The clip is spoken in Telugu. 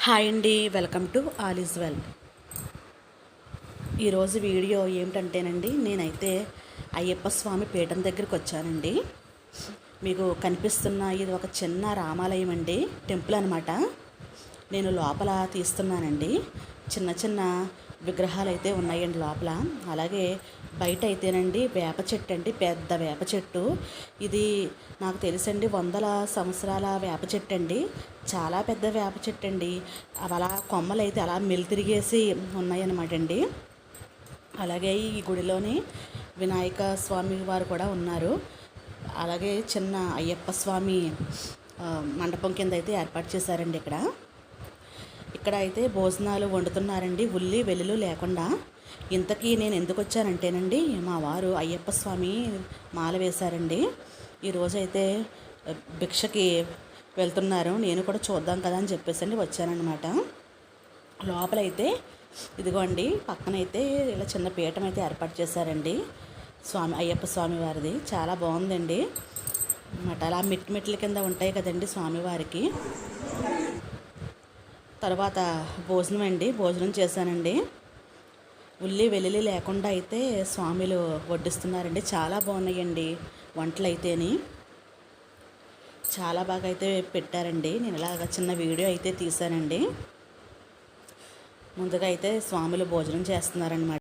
హాయ్ అండి, welcome to all is well. ఈరోజు వీడియో ఏమిటంటేనండి, నేనైతే అయ్యప్ప స్వామి పీఠం దగ్గరికి వచ్చానండి. మీకు కనిపిస్తున్న ఇది ఒక చిన్న రామాలయం అండి, టెంపుల్ అనమాట. నేను లోపల తీస్తున్నానండి. చిన్న చిన్న విగ్రహాలు అయితే ఉన్నాయండి లోపల. అలాగే బయట అయితేనండి వేప చెట్టు అండి, పెద్ద వేప చెట్టు. ఇది నాకు తెలుసండి, వందల సంవత్సరాల వేప చెట్టు అండి. చాలా పెద్ద వేప చెట్టు అండి. అలా కొమ్మలు అయితే అలా మెలితిరిగేసి ఉన్నాయన్నమాట అండి. అలాగే ఈ గుడిలోని వినాయక స్వామి వారు కూడా ఉన్నారు. అలాగే చిన్న అయ్యప్ప స్వామి మండపం కింద అయితే ఏర్పాటు చేశారండి. ఇక్కడ అయితే భోజనాలు వండుతున్నారండి, ఉల్లి వెల్లుల్లి లేకుండా. ఇంతకీ నేను ఎందుకు వచ్చానంటేనండి, మా వారు అయ్యప్ప స్వామి మాల వేశారండి. ఈరోజైతే భిక్షకి వెళ్తున్నారు. నేను కూడా చూద్దాం కదా అని చెప్పేసి వచ్చానన్నమాట. లోపలైతే ఇదిగోండి, పక్కనైతే ఇలా చిన్న పీఠం అయితే ఏర్పాటు చేశారండి, అయ్యప్ప స్వామి వారిది. చాలా బాగుందండి అన్నమాట. అలా మెట్ల కింద ఉంటాయి కదండి స్వామివారికి. తర్వాత భోజనం అండి, భోజనం చేశానండి. ఉల్లి వెల్లుల్లి లేకుండా అయితే స్వామిలు వడ్డిస్తున్నారండి. చాలా బాగున్నాయండి వంటలు అయితేని, చాలా బాగా అయితే పెట్టారండి. నేను ఇలాగ చిన్న వీడియో అయితే తీశానండి. ముందుగా అయితే స్వాములు భోజనం చేస్తున్నారనమాట.